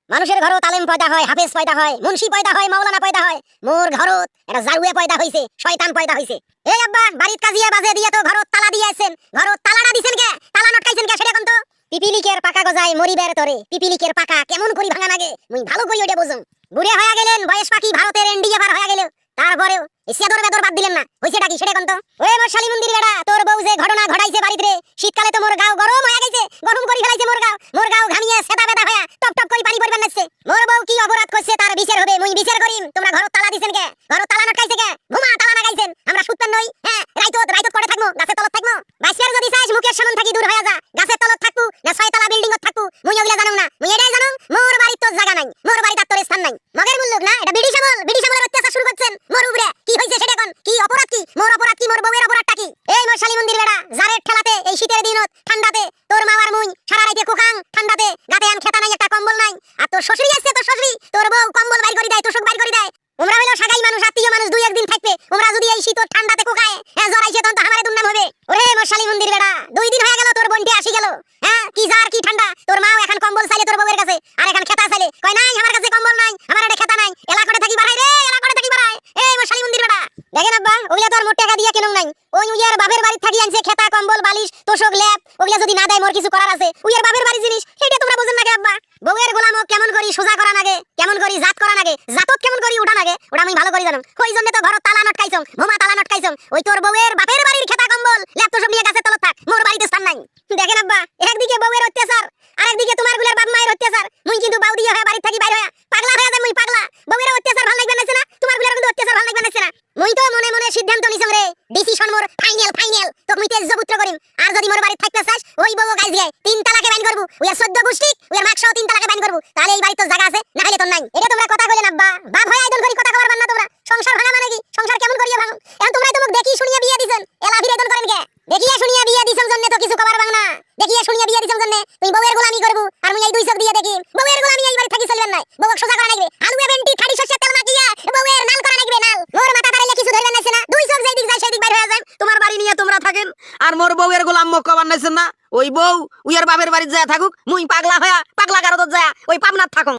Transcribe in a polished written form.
মানুষের ঘরত আলেম পয়দা হয়, হাফেজ পয়দা হয়, মুন্সি পয়দা হয়, মাওলানা পয়দা হয়। মোর ঘরত এটা জারুয়ে পয়দা হইছে, শয়তান পয়দা হইছে। এই আব্বা বাড়িত কাজিয়া বাজে দিয়ে তো ঘরত তালা দিয়ে আছেন। ঘরত তালাটা দিছেন কে? তালা নটকাইছেন কে সেটা কোন তো? পিপিলিকের পাকা গজায় মরিবের তরে। পিপিলিকের পাকা কেমন করি ভাঙা লাগে মুই ভালো করি ওটা বুঝুম। বুড়ে হয়ে গেলেন, বয়স পাখি ভারতের এনডিএ পার হয়ে গেল। তারপরেও এসিয়াদর বেদর বাদ দিলেন না। হইছেটা কি সেটা কোন তো? ওই মোর শালি মন্দির বেড়া, তোর বউ যে ঘটনা ঘটাইছে বাড়িতে, শীতকালে তো মোর গাও গরম হয়ে গেছে, গরম করে ফেলাইছে মোর গাও। মোর গাও ঘামিয়ে সেটা বেদা হয়ে টপ টপ করে পানি পড়বার নাচ্ছে। মোর বউ কি অপরাধ করছে তার বিচার হবে, মুই বিচার করিম। তোমরা ঘরত তালা দিছেন কে? ঘরত তালা নটকাইছে কে? ঘুমা তালা লাগাইছেন। আমরা সুতপেন নই? হ্যাঁ, রাইতত করে থাকমু, গাছের তলত থাকমু। বাইসের যদি চাইস মুখের সামনে থাকি দূর হয়ে যা। গাছের তলত থাকবো না ছয়তলা বিল্ডিং এত থাকবো, মুই ওগুলা জানুম না। মুই এটাই জানুম মোর বাড়ির তো জায়গা নাই, মোর বাড়িতে তোর স্থান নাই। মগের মুল্লুক না, এটা বিড়ি সামল, বিড়ি সামলের অত্যাচার শুরু করছেন মোর উপরে। কি হইছে সেটা কোন? কি অপরাধ কি? মোর অপরাধ কি? মোর বউয়ের অপরাধটা কি? এই মোর শালি মন্দির বেড়া, জারের ঠেলাতে এই শীতের দিনত ঠান্ডাতে তোর মাওয়ার মুই সারা রাইতে কোকাং ঠান্ডাতে, গাতে আন খেতা নাই, একটা কম্বল নাই। আর তোর শ্বশুরি আছে, তোর শ্বশুরি তোর বউ কম্বল বাইর করে দেয়, তোষক বাইর করে দেয়। ওমরা হইলো সাগাই মানুষ, আত্মীয় মানুষ, দুই একদিন থাকবে। ওমরা যদি এই শীত ঠান্ডাতে কোকায় জরাইছে তখন তো আমারে দুর্নাম হবে। ওরে মোর শালি মন্দির বেড়া, 2 দিন হয়ে গেল তোর বোনটি আসি গেল। হ্যাঁ, কি জার কি ঠান্ডা। তোর মাও এখন কম্বল চাইলে তোর বউয়ের কাছে, আর এখন খেতা চাইলে কয় নাই আমার কাছে কম্বল নাই, আমার এটা খেতা নাই। এলা করে থাকি বাড়াই রে, এলা করে থাকি বাড়াই। এই মোর শালি মন্দির বেড়া, দেখেন আব্বা ওগুলা তো আর মোট টাকা দিয়ে কেনং নাই। ওই উইয়ার বাপের বাড়ি থাকি আনছে খেতা, কম্বল, বালিশ, তোষক, ল্যাপ। ওগুলা যদি না দেয় মোর কিছু করার আছে। উইয়ার বাপের বাড়ি জিনিস, এটা তোমরা বুঝেন না কে আব্বা? বউয়ের গোলামও কেমন করি সোজা করা লাগে, কেমন করি জাত করা লাগে, জাতত কেমন করি উঠা লাগে, ওটা আমি ভালো করি জানো। ওই জন্য তো ঘরত তালা নটকাইছং, ঘুমা তালা নটকাইছং। ওই তোর বউয়ের বাপের বাড়ির খেতা, কম্বল, ল্যাপ, তোষক নিয়ে গাছের তলত থাক, মোর বাড়িতে স্থান নাই। দেখেন আব্বা, একদিকে বউয়ের অত্যাচার, আরেকদিকে তোমার গুলার বাপ মায়ের অত্যাচার। মুই কিন্তু বাউদিয়া হয়ে বাড়ি থাকি বাইরে হয়ে পাগলা হয়ে যায়। মুই পাগলা, বউয়ের অত্যাচার ভালো লাগবে না, তোমার গুলার কিন্তু অত্যাচার ভালো লাগবে না। মুই তো মনে মনে সিদ্ধান্ত নিছং রে, ডিসিশন মোর ফাইনাল ফাইনাল। তো মুই তেজপুত্র করিম। আর যদি মোর বাড়ি থাকতে চাস, ওই বউ গাইজ গায় 3 তালাকে বাইন করব। ওই 14 গোষ্ঠী, ওই মাক সহ 3 তালাকে বাইন করব। তাহলে এই বাড়ি তো জায়গা আছে, না হলে তো নাই। এটা তোমরা কথা কইলেন আব্বা, বাপ হয় আইদল করি কথা কবার না তোমরা। সংসার ভাঙা মানে কি? সংসার কেমন করিয়া ভাঙো? এখন তোমরা তো মুখ দেখি শুনিয়া বিয়ে দিছেন, এলা ফিরে আইদল করেন কে? দেখিয়া শুনিয়া বিয়ে দিছং জন্য তো কিছু কবার ভাঙ না। দেখিয়া শুনিয়া বিয়ে দিছং জন্য তুই বউয়ের গোলামি করব, আর মুই এই 2 চোখ দিয়ে দেখি বউয়ের গোলামি এই বাড়ি থাকি চলবেন নাই। বউক সোজা করা লাগবে, আলু এভেন্টি খাড়ি শস্য তেল মাখিয়া বউয়ের নাল করা লাগবে, নাল। মোর মাথা তারাইলে কিছু ধরবেন না, 2 চোখ যেই দিক যায় সেই দিক বাইরে হয়ে যায়। তোমার বাড়ি নিয়ে তোমরা থাকেন, আর মোর বউয়ের গোলাম মুখ কবার নাইছেন না। ওই বউ উইয়ার বাপের বাড়ি যায় থাকুক, মুই পাগলা হয়া পাগলা গারদত যায় ওই পাবনাত থাকুক।